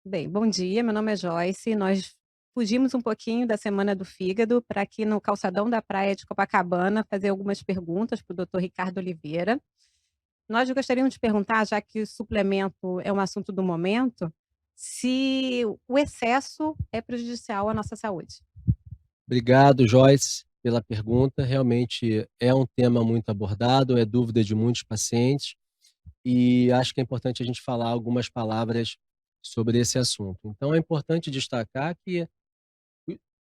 Bem, bom dia, meu nome é Joyce. Nós fugimos um pouquinho da Semana do Fígado para aqui no calçadão da praia de Copacabana fazer algumas perguntas para o doutor Ricardo Oliveira. Nós gostaríamos de perguntar, já que o suplemento é um assunto do momento, se o excesso é prejudicial à nossa saúde. Obrigado, Joyce, pela pergunta. Realmente é um tema muito abordado, é dúvida de muitos pacientes e acho que é importante a gente falar algumas palavras sobre esse assunto. Então, é importante destacar que,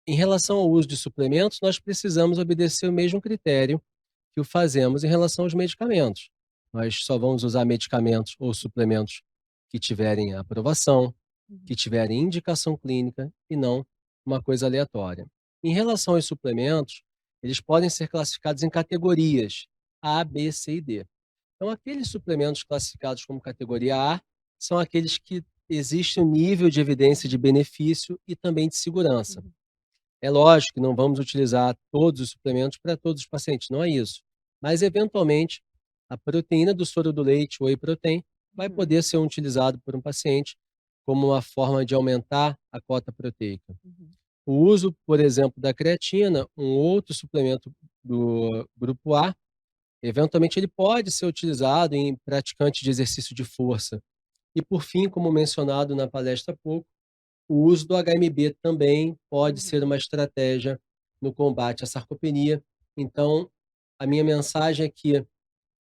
em relação ao uso de suplementos, nós precisamos obedecer o mesmo critério que o fazemos em relação aos medicamentos. Nós só vamos usar medicamentos ou suplementos que tiverem aprovação, que Uhum, tiverem indicação clínica e não uma coisa aleatória. Em relação aos suplementos, eles podem ser classificados em categorias A, B, C e D. Então, aqueles suplementos classificados como categoria A são aqueles que existe um nível de evidência de benefício e também de segurança. uhum, É lógico que não vamos utilizar todos os suplementos para todos os pacientes, não é isso. Mas, eventualmente, a proteína do soro do leite, o whey protein, vai uhum, poder ser utilizado por um paciente como uma forma de aumentar a cota proteica. uhum, O uso, por exemplo, da creatina, um outro suplemento do grupo A, eventualmente ele pode ser utilizado em praticantes de exercício de força. E, por fim, como mencionado na palestra há pouco, o uso do HMB também pode uhum. ser uma estratégia no combate à sarcopenia. Então, a minha mensagem é que,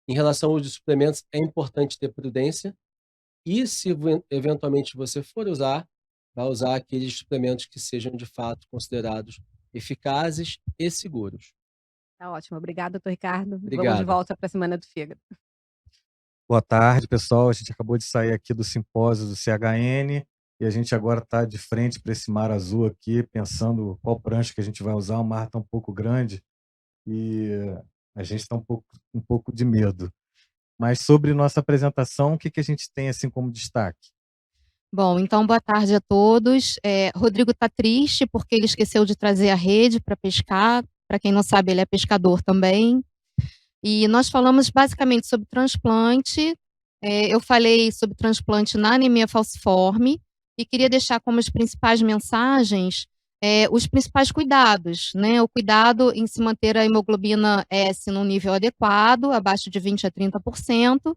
em relação ao uso de suplementos, é importante ter prudência e, se eventualmente você for usar, vai usar aqueles suplementos que sejam de fato considerados eficazes e seguros. Tá ótimo, obrigada, doutor Ricardo. Vamos de Obrigado. volta para a Semana do Fígado. Boa tarde, pessoal. A gente acabou de sair aqui do simpósio do CHN e a gente agora está de frente para esse mar azul aqui, pensando qual prancha que a gente vai usar. O mar está um pouco grande e a gente está um pouco de medo. Mas sobre nossa apresentação, o que que a gente tem assim como destaque? Bom, então boa tarde a todos. Rodrigo está triste porque ele esqueceu de trazer a rede para pescar. Para quem não sabe, ele é pescador também. E nós falamos basicamente sobre transplante. Eu falei sobre transplante na anemia falciforme e queria deixar como as principais mensagens os principais cuidados, né? O cuidado em se manter a hemoglobina S num nível adequado, abaixo de 20 a 30%,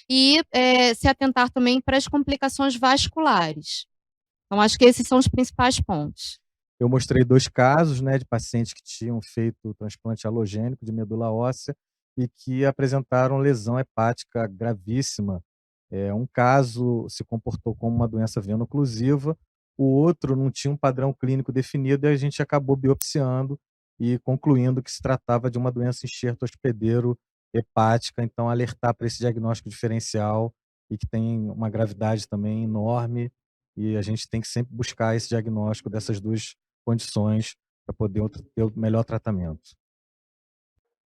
e se atentar também para as complicações vasculares. Então, acho que esses são os principais pontos. Eu mostrei 2 casos, né, de pacientes que tinham feito transplante alogênico de medula óssea e que apresentaram lesão hepática gravíssima. Um caso se comportou como uma doença veno-oclusiva, o outro não tinha um padrão clínico definido e a gente acabou biopsiando e concluindo que se tratava de uma doença enxerto hospedeiro hepática, então alertar para esse diagnóstico diferencial e que tem uma gravidade também enorme, e a gente tem que sempre buscar esse diagnóstico dessas 2 condições para poder ter o melhor tratamento.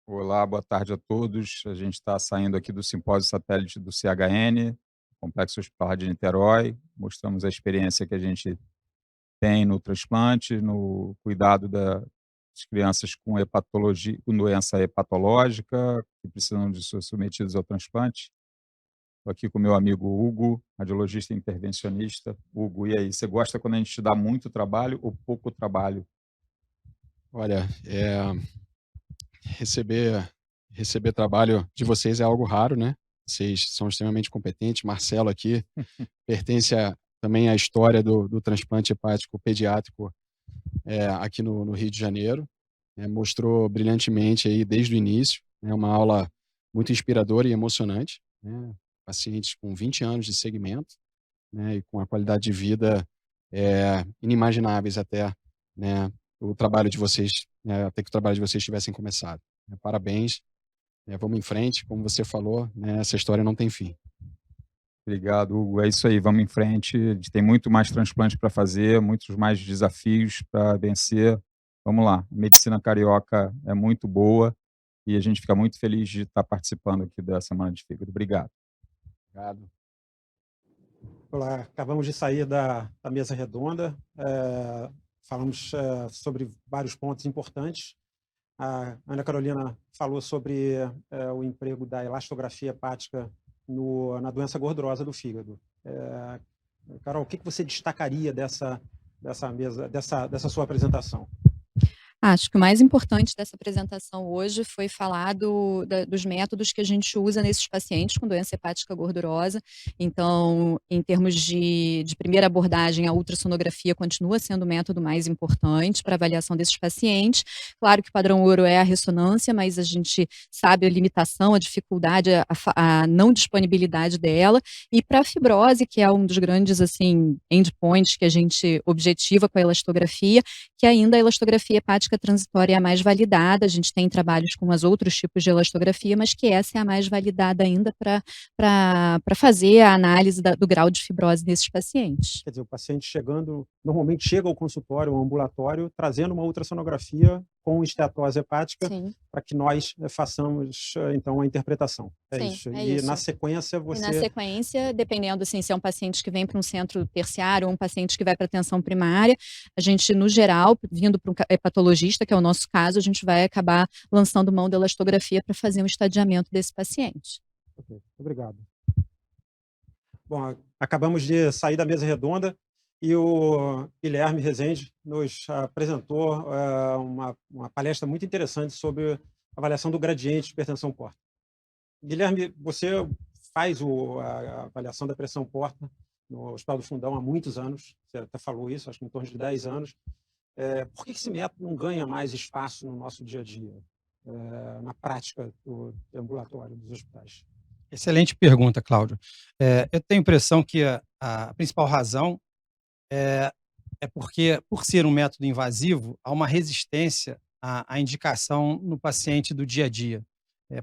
Olá, boa tarde a todos. A gente está saindo aqui do simpósio satélite do CHN, Complexo Hospitalar de Niterói. Mostramos a experiência que a gente tem no transplante, no cuidado das crianças com hepatologia, com doença hepatológica, que precisam de ser submetidos ao transplante. Estou aqui com meu amigo Hugo, radiologista intervencionista. Hugo, e aí, você gosta quando a gente te dá muito trabalho ou pouco trabalho? Olha, receber receber trabalho de vocês é algo raro, né. Vocês são extremamente competentes. Marcelo aqui pertence também à história do transplante hepático pediátrico, aqui no Rio de Janeiro, mostrou brilhantemente aí desde o início, é uma aula muito inspiradora e emocionante, né. Pacientes com 20 anos de segmento, né, e com a qualidade de vida, inimagináveis até, né, o trabalho de vocês, até que o trabalho de vocês tivessem começado. Parabéns, vamos em frente, como você falou, né, essa história não tem fim. Obrigado, Hugo. É isso aí, vamos em frente. A gente tem muito mais transplante para fazer, muitos mais desafios para vencer. Vamos lá. A medicina carioca é muito boa e a gente fica muito feliz de estar participando aqui da Semana de Fígado. Obrigado. Obrigado. Olá, acabamos de sair da mesa redonda, falamos sobre vários pontos importantes. A Ana Carolina falou sobre o emprego da elastografia hepática na doença gordurosa do fígado. Carol, o que você destacaria dessa sua apresentação? Acho que o mais importante dessa apresentação hoje foi falar dos métodos que a gente usa nesses pacientes com doença hepática gordurosa. Então, em termos de primeira abordagem, a ultrassonografia continua sendo o método mais importante para avaliação desses pacientes. Claro que o padrão ouro é a ressonância, mas a gente sabe a limitação, a dificuldade, a não disponibilidade dela. E para a fibrose, que é um dos grandes assim, endpoints que a gente objetiva com a elastografia, que ainda a elastografia hepática transitória é a mais validada. A gente tem trabalhos com os outros tipos de elastografia, mas que essa é a mais validada ainda para fazer a análise do grau de fibrose desses pacientes. Quer dizer, o paciente normalmente chega ao consultório, ao ambulatório, trazendo uma ultrassonografia com esteatose hepática, para que nós façamos, então, a interpretação. Sim, isso. É e isso. na sequência você... E na sequência, dependendo assim, se é um paciente que vem para um centro terciário ou um paciente que vai para atenção primária, a gente, no geral, vindo para um hepatologista, que é o nosso caso, a gente vai acabar lançando mão da elastografia para fazer um estadiamento desse paciente. Ok, obrigado. Bom, acabamos de sair da mesa redonda e o Guilherme Rezende nos apresentou uma palestra muito interessante sobre avaliação do gradiente de hipertensão porta. Guilherme, você faz a avaliação da pressão porta no Hospital do Fundão há muitos anos, você até falou isso, acho que em torno de 10 anos. Por que esse método não ganha mais espaço no nosso dia a dia, na prática do ambulatório dos hospitais? Excelente pergunta, Cláudio. Eu tenho a impressão que a principal razão é porque, por ser um método invasivo, há uma resistência à indicação no paciente do dia a dia,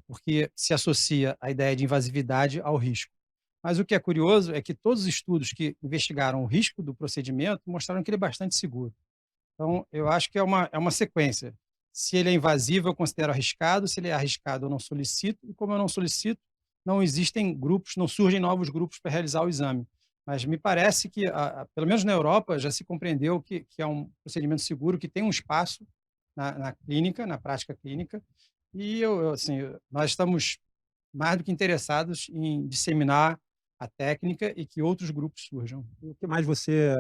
porque se associa a ideia de invasividade ao risco. Mas o que é curioso é que todos os estudos que investigaram o risco do procedimento mostraram que ele é bastante seguro. Então, eu acho que é uma sequência. Se ele é invasivo, eu considero arriscado. Se ele é arriscado, eu não solicito. E como eu não solicito, não existem grupos, não surgem novos grupos para realizar o exame. Mas me parece que, pelo menos na Europa, já se compreendeu que é um procedimento seguro, que tem um espaço na clínica, na prática clínica. E nós estamos mais do que interessados em disseminar a técnica e que outros grupos surjam. O que mais você,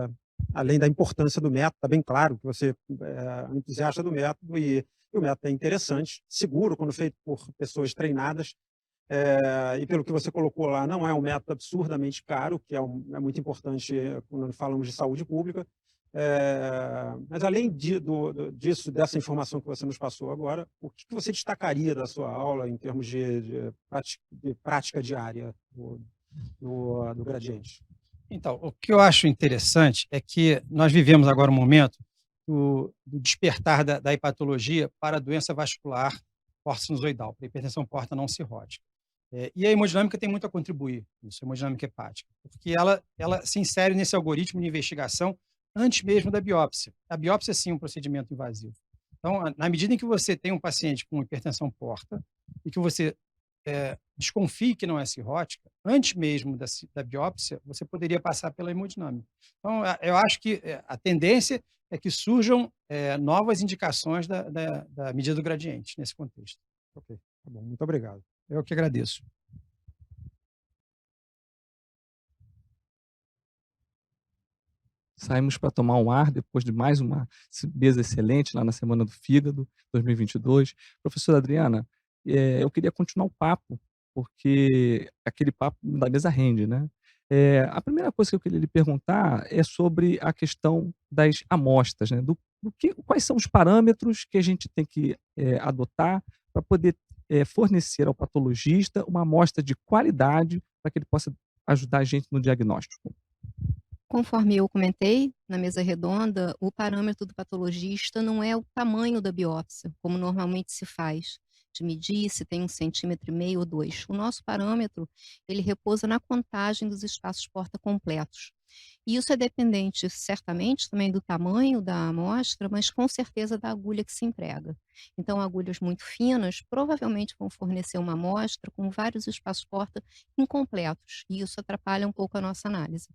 além da importância do método, está bem claro que você é um entusiasta do método e o método é interessante, seguro quando feito por pessoas treinadas, e pelo que você colocou lá, não é um método absurdamente caro, que é muito importante quando falamos de saúde pública. Mas além disso, dessa informação que você nos passou agora, o que você destacaria da sua aula em termos de prática diária do gradiente? Então, o que eu acho interessante é que nós vivemos agora um momento do despertar da hepatologia para a doença vascular porta-sinusoidal, para a hipertensão porta não cirrótica. E a hemodinâmica tem muito a contribuir nisso, a hemodinâmica hepática, porque ela se insere nesse algoritmo de investigação antes mesmo da biópsia. A biópsia, sim, é um procedimento invasivo. Então, na medida em que você tem um paciente com hipertensão porta e que você desconfie que não é cirrótica, antes mesmo da biópsia, você poderia passar pela hemodinâmica. Então, eu acho que a tendência é que surjam novas indicações da medida do gradiente nesse contexto. Ok, tá bom, muito obrigado. Eu que agradeço. Saímos para tomar um ar depois de mais uma mesa excelente lá na Semana do Fígado 2022. Professora Adriana, eu queria continuar o papo, porque aquele papo da mesa rende, né? A primeira coisa que eu queria lhe perguntar é sobre a questão das amostras, né? Quais são os parâmetros que a gente tem que adotar para poder fornecer ao patologista uma amostra de qualidade para que ele possa ajudar a gente no diagnóstico? Conforme eu comentei na mesa redonda, o parâmetro do patologista não é o tamanho da biópsia, como normalmente se faz, de medir se tem 1,5 cm ou 2. O nosso parâmetro, ele repousa na contagem dos espaços porta completos. E isso é dependente, certamente, também do tamanho da amostra, mas com certeza da agulha que se emprega. Então, agulhas muito finas provavelmente vão fornecer uma amostra com vários espaços porta incompletos, e isso atrapalha um pouco a nossa análise.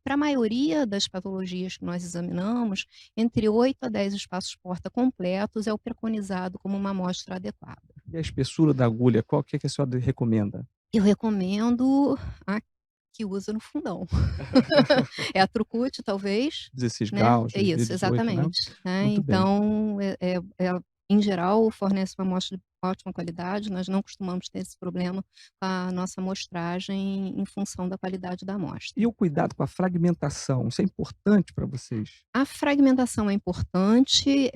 Para a maioria das patologias que nós examinamos, entre 8 a 10 espaços porta completos é o preconizado como uma amostra adequada. E a espessura da agulha, qual que a senhora recomenda? Eu recomendo a que usa no fundão. É a Trucut, talvez, 16 né? graus, É isso, 18, né? exatamente, né. Muito bem. Então, em geral, fornece uma amostra de ótima qualidade, nós não costumamos ter esse problema com a nossa amostragem em função da qualidade da amostra. E o cuidado com a fragmentação, isso é importante para vocês? A fragmentação é importante,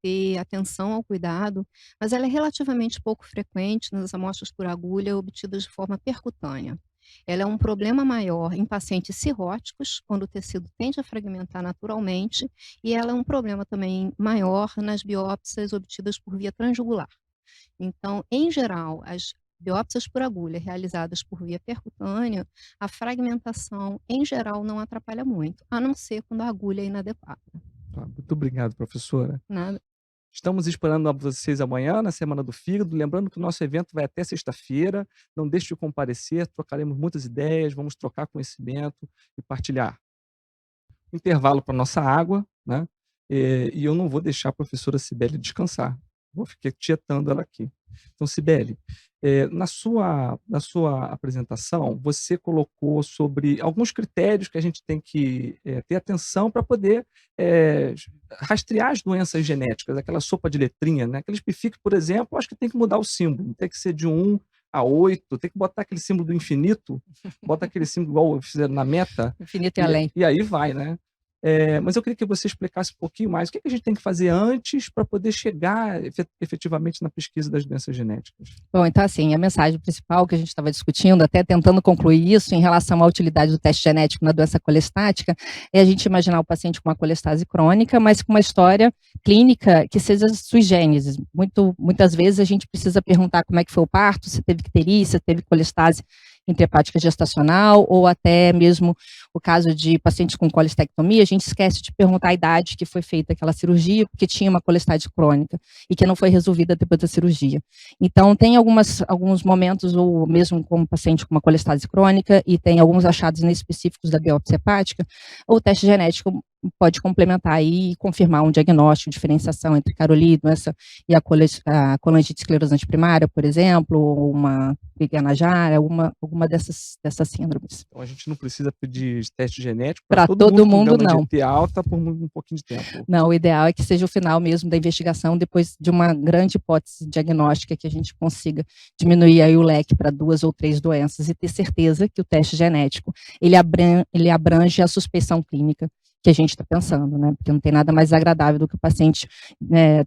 ter atenção ao cuidado, mas ela é relativamente pouco frequente nas amostras por agulha obtidas de forma percutânea. Ela é um problema maior em pacientes cirróticos, quando o tecido tende a fragmentar naturalmente, e ela é um problema também maior nas biópsias obtidas por via transjugular. Então, em geral, as biópsias por agulha realizadas por via percutânea, a fragmentação, em geral, não atrapalha muito, a não ser quando a agulha é inadequada. Tá, muito obrigado, professora. Nada. Estamos esperando vocês amanhã, na Semana do Fígado. Lembrando que o nosso evento vai até sexta-feira. Não deixe de comparecer, trocaremos muitas ideias, vamos trocar conhecimento e partilhar. Intervalo para nossa água, né? E eu não vou deixar a professora Cibele descansar. Vou ficar tietando ela aqui. Então, Cibele, na sua apresentação, você colocou sobre alguns critérios que a gente tem que ter atenção para poder rastrear as doenças genéticas, aquela sopa de letrinha, né? Aqueles PIFIC, por exemplo, acho que tem que mudar o símbolo, tem que ser de 1 a 8, tem que botar aquele símbolo do infinito, bota aquele símbolo igual fizeram na meta, Infinito e além. e aí vai, né? Mas eu queria que você explicasse um pouquinho mais o que a gente tem que fazer antes para poder chegar efetivamente na pesquisa das doenças genéticas. Bom, então assim, a mensagem principal que a gente estava discutindo, até tentando concluir isso em relação à utilidade do teste genético na doença colestática, é a gente imaginar o paciente com uma colestase crônica, mas com uma história clínica que seja sui generis. Muitas vezes a gente precisa perguntar como é que foi o parto, se teve icterícia, se teve colestase intrahepática gestacional, ou até mesmo o caso de pacientes com colestectomia, a gente esquece de perguntar a idade que foi feita aquela cirurgia, porque tinha uma colestase crônica e que não foi resolvida depois da cirurgia. Então, tem alguns momentos, ou mesmo como paciente com uma colestase crônica, e tem alguns achados inespecíficos da biópsia hepática, o teste genético pode complementar aí e confirmar um diagnóstico, diferenciação entre Caroli, doença e a colangite esclerosante primária, por exemplo, ou uma Guillain-Barré, alguma dessas síndromes. Então a gente não precisa pedir teste genético para todo mundo, não. De alta por um pouquinho de tempo. Não, o ideal é que seja o final mesmo da investigação, depois de uma grande hipótese diagnóstica, que a gente consiga diminuir aí o leque para 2 ou 3 doenças e ter certeza que o teste genético, ele abrange a suspeição clínica que a gente está pensando, né? Porque não tem nada mais agradável do que o paciente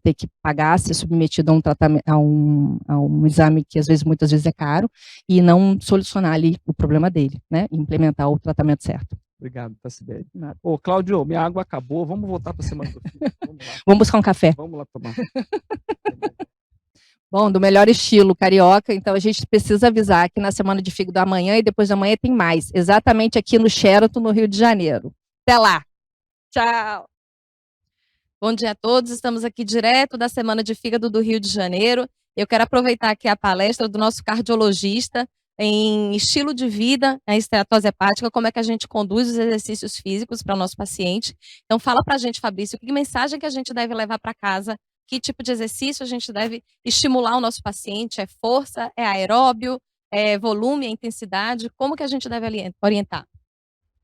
ter que pagar, ser submetido a um tratamento, a um exame que muitas vezes é caro, e não solucionar ali o problema dele, né? Implementar o tratamento certo. Obrigado, Sibeli. Ô, Cláudio, minha água acabou, vamos voltar para a Semana do Fígado. Vamos lá. Vamos buscar um café. Vamos lá tomar. Bom, do melhor estilo carioca, então a gente precisa avisar que na Semana de Fígado amanhã e depois de amanhã tem mais, exatamente aqui no Sheraton, no Rio de Janeiro. Até lá! Tchau! Bom dia a todos, estamos aqui direto da Semana de Fígado do Rio de Janeiro. Eu quero aproveitar aqui a palestra do nosso cardiologista em estilo de vida, a esteatose hepática, como é que a gente conduz os exercícios físicos para o nosso paciente. Então fala para a gente, Fabrício, que mensagem que a gente deve levar para casa, que tipo de exercício a gente deve estimular o nosso paciente, é força, é aeróbio, é volume, é intensidade, como que a gente deve orientar?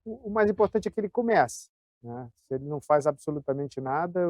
O mais importante é que ele comece. Né? Se ele não faz absolutamente nada,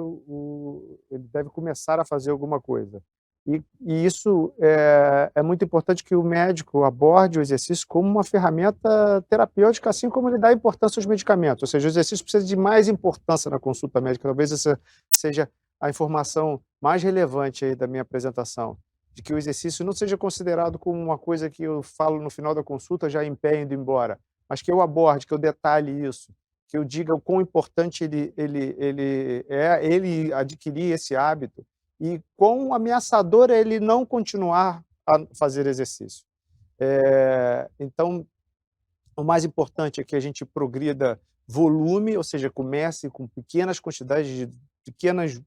ele deve começar a fazer alguma coisa. E isso é muito importante que o médico aborde o exercício como uma ferramenta terapêutica, assim como ele dá importância aos medicamentos. Ou seja, o exercício precisa de mais importância na consulta médica. Talvez essa seja a informação mais relevante aí da minha apresentação, de que o exercício não seja considerado como uma coisa que eu falo no final da consulta, já em pé, indo embora, mas que eu aborde, que eu detalhe isso, que eu diga o quão importante ele adquirir esse hábito e quão ameaçador é ele não continuar a fazer exercício. Então, o mais importante é que a gente progrida volume, ou seja, comece com pequenas quantidades de pequenas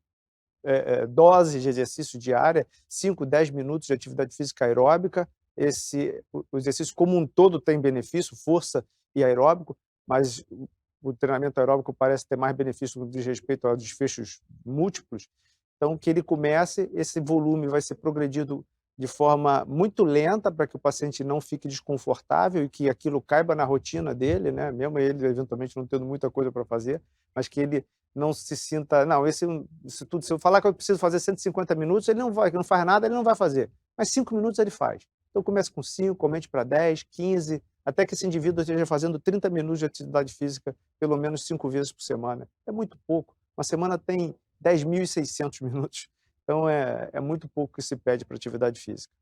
doses de exercício diária, 5, 10 minutos de atividade física aeróbica. O exercício como um todo tem benefício, força e aeróbico, mas o treinamento aeróbico parece ter mais benefício no que diz respeito a desfechos múltiplos. Então, que ele comece, esse volume vai ser progredido de forma muito lenta para que o paciente não fique desconfortável e que aquilo caiba na rotina dele, né? Mesmo ele eventualmente não tendo muita coisa para fazer, mas que ele não se sinta, não, isso tudo, se eu falar que eu preciso fazer 150 minutos, ele não vai, não faz nada, ele não vai fazer, mas 5 minutos ele faz. Então comece com 5, aumente para 10, 15, até que esse indivíduo esteja fazendo 30 minutos de atividade física pelo menos 5 vezes por semana. É muito pouco. Uma semana tem 10.600 minutos. Então, é muito pouco que se pede para atividade física.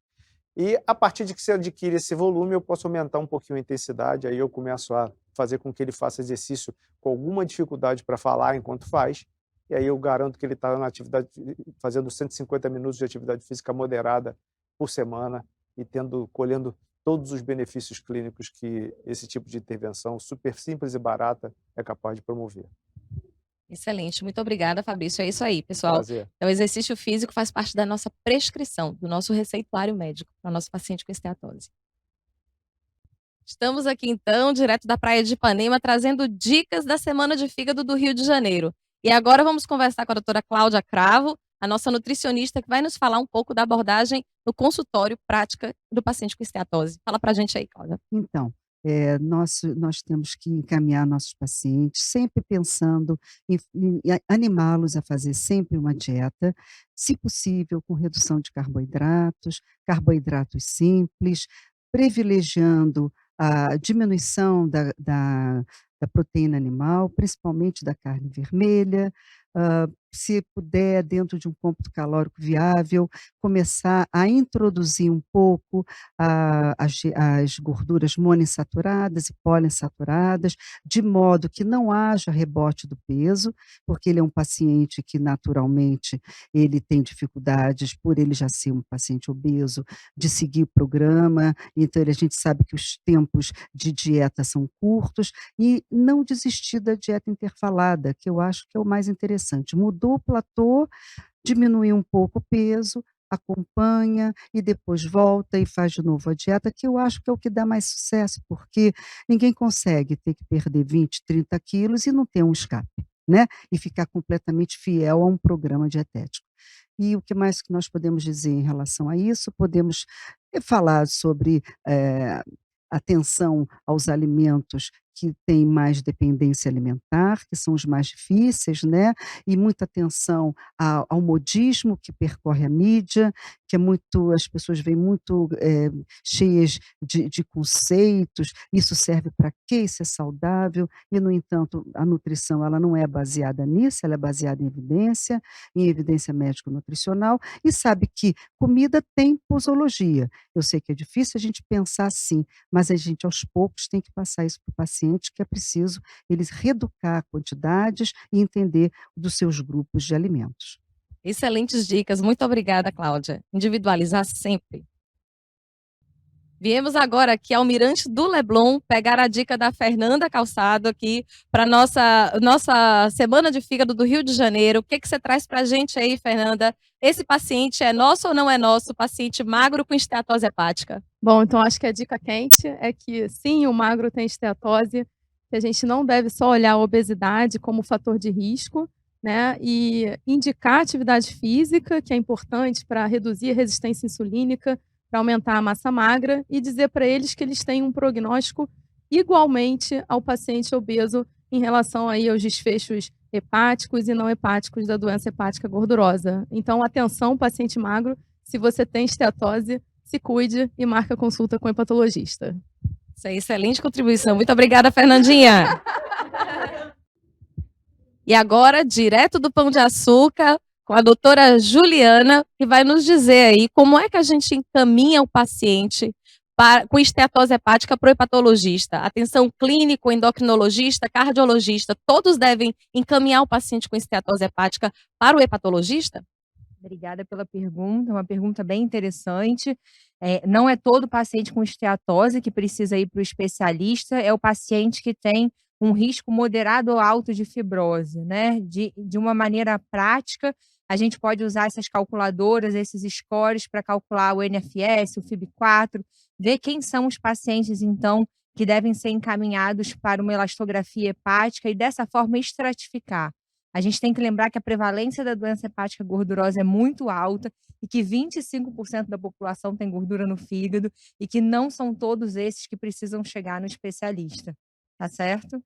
E, a partir de que você adquire esse volume, eu posso aumentar um pouquinho a intensidade, aí eu começo a fazer com que ele faça exercício com alguma dificuldade para falar enquanto faz, e aí eu garanto que ele está na atividade, fazendo 150 minutos de atividade física moderada por semana e colhendo todos os benefícios clínicos que esse tipo de intervenção super simples e barata é capaz de promover. Excelente, muito obrigada, Fabrício. É isso aí, pessoal. Prazer. Então, o exercício físico faz parte da nossa prescrição, do nosso receituário médico para o nosso paciente com esteatose. Estamos aqui, então, direto da Praia de Ipanema, trazendo dicas da Semana de Fígado do Rio de Janeiro. E agora vamos conversar com a doutora Cláudia Cravo, a nossa nutricionista, que vai nos falar um pouco da abordagem no consultório prática do paciente com esteatose. Fala pra gente aí, Cláudia. Então, nós temos que encaminhar nossos pacientes, sempre pensando em animá-los a fazer sempre uma dieta, se possível, com redução de carboidratos simples, privilegiando a diminuição da proteína animal, principalmente da carne vermelha, se puder, dentro de um cômputo calórico viável, começar a introduzir um pouco as gorduras monoinsaturadas e poliinsaturadas, de modo que não haja rebote do peso, porque ele é um paciente que naturalmente ele tem dificuldades, por ele já ser um paciente obeso, de seguir o programa, então a gente sabe que os tempos de dieta são curtos, e não desistir da dieta intervalada, que eu acho que é o mais interessante. Mudou o platô, diminuiu um pouco o peso, acompanha e depois volta e faz de novo a dieta, que eu acho que é o que dá mais sucesso, porque ninguém consegue ter que perder 20, 30 quilos e não ter um escape, né? E ficar completamente fiel a um programa dietético. E o que mais que nós podemos dizer em relação a isso? Podemos falar sobre atenção aos alimentos que têm mais dependência alimentar, que são os mais difíceis, né? E muita atenção ao modismo que percorre a mídia, que é muito, as pessoas vêm muito cheias de conceitos, isso serve para quê? Isso é saudável? E, no entanto, a nutrição ela não é baseada nisso, ela é baseada em evidência médico-nutricional, e sabe que comida tem posologia. Eu sei que é difícil a gente pensar assim, mas a gente aos poucos tem que passar isso para o paciente, que é preciso eles reeducar quantidades e entender dos seus grupos de alimentos. Excelentes dicas, muito obrigada, Cláudia. Individualizar sempre. Viemos agora aqui ao Mirante do Leblon pegar a dica da Fernanda Calçado aqui para nossa Semana de Fígado do Rio de Janeiro. O que você traz para a gente aí, Fernanda? Esse paciente é nosso ou não é nosso? Paciente magro com esteatose hepática. Bom, então acho que a dica quente é que sim, o magro tem esteatose, que a gente não deve só olhar a obesidade como fator de risco, né? E indicar atividade física, que é importante para reduzir a resistência insulínica, para aumentar a massa magra, e dizer para eles que eles têm um prognóstico igualmente ao paciente obeso em relação aí aos desfechos hepáticos e não hepáticos da doença hepática gordurosa. Então, atenção, paciente magro, se você tem esteatose, se cuide e marque a consulta com o hepatologista. Isso é excelente contribuição. Muito obrigada, Fernandinha. E agora, direto do Pão de Açúcar, com a doutora Juliana, que vai nos dizer aí como é que a gente encaminha o paciente com esteatose hepática para o hepatologista. Atenção clínico, endocrinologista, cardiologista, todos devem encaminhar o paciente com esteatose hepática para o hepatologista? Obrigada pela pergunta, uma pergunta bem interessante. Não é todo paciente com esteatose que precisa ir para o especialista, é o paciente que tem um risco moderado ou alto de fibrose, né? De uma maneira prática, a gente pode usar essas calculadoras, esses scores para calcular o NFS, o FIB4, ver quem são os pacientes, então, que devem ser encaminhados para uma elastografia hepática e, dessa forma, estratificar. A gente tem que lembrar que a prevalência da doença hepática gordurosa é muito alta e que 25% da população tem gordura no fígado e que não são todos esses que precisam chegar no especialista. Tá certo?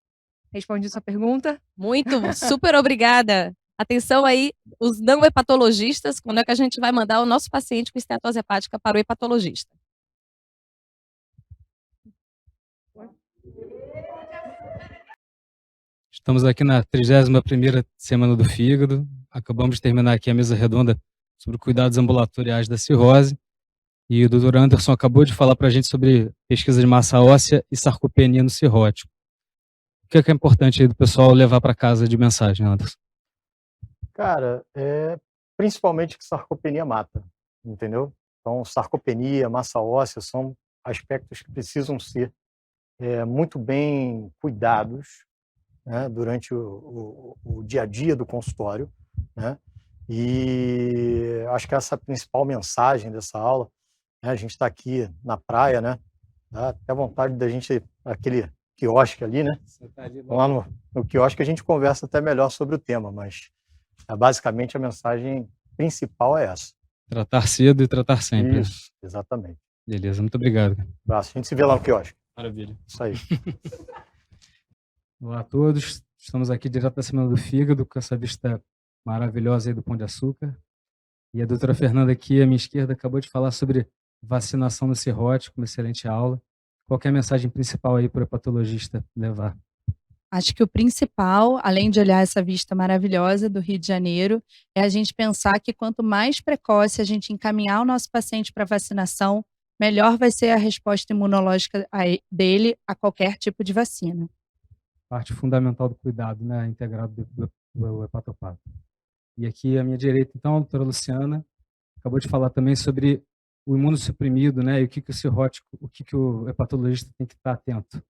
Respondi sua pergunta? Muito, super obrigada. Atenção aí, os não hepatologistas, quando é que a gente vai mandar o nosso paciente com esteatose hepática para o hepatologista? Estamos aqui na 31ª Semana do Fígado. Acabamos de terminar aqui a mesa redonda sobre cuidados ambulatoriais da cirrose. E o Dr. Anderson acabou de falar para a gente sobre pesquisa de massa óssea e sarcopenia no cirrótico. O que é importante aí do pessoal levar para casa de mensagem, Anderson? Cara, principalmente que sarcopenia mata, entendeu? Então, sarcopenia, massa óssea são aspectos que precisam ser muito bem cuidados, né, durante o dia a dia do consultório, né? E acho que essa é a principal mensagem dessa aula, né? A gente está aqui na praia, né? Dá até vontade da gente, aquele quiosque ali, né? Lá no quiosque a gente conversa até melhor sobre o tema, mas basicamente a mensagem principal é essa. Tratar cedo e tratar sempre. Isso, exatamente. Beleza, muito obrigado. Abraço. A gente se vê lá no quiosque. Maravilha. Isso aí. Olá a todos, estamos aqui direto da Semana do Fígado, com essa vista maravilhosa aí do Pão de Açúcar. E a doutora Fernanda aqui, à minha esquerda, acabou de falar sobre vacinação no cirrótico, uma excelente aula. Qual que é a mensagem principal aí para o hepatologista levar? Acho que o principal, além de olhar essa vista maravilhosa do Rio de Janeiro, é a gente pensar que quanto mais precoce a gente encaminhar o nosso paciente para vacinação, melhor vai ser a resposta imunológica dele a qualquer tipo de vacina. Parte fundamental do cuidado, né, integrado do hepatopato. E aqui à minha direita, então, a doutora Luciana acabou de falar também sobre o imunossuprimido, né, e o que o cirrótico, o que o hepatologista tem que estar atento.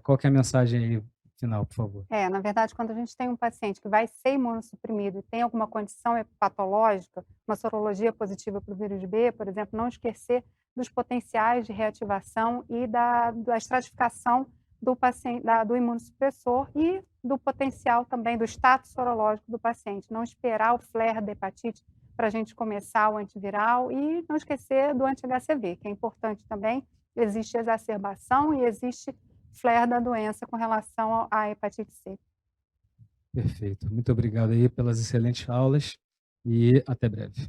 Qual que é a mensagem aí final, por favor? Na verdade, quando a gente tem um paciente que vai ser imunossuprimido e tem alguma condição patológica, uma sorologia positiva para o vírus B, por exemplo, não esquecer dos potenciais de reativação e da estratificação do paciente, do imunossupressor e do potencial também do status sorológico do paciente. Não esperar o flare da hepatite para a gente começar o antiviral e não esquecer do anti-HCV, que é importante também. Existe exacerbação e existe flare da doença com relação à hepatite C. Perfeito. Muito obrigado aí pelas excelentes aulas e até breve.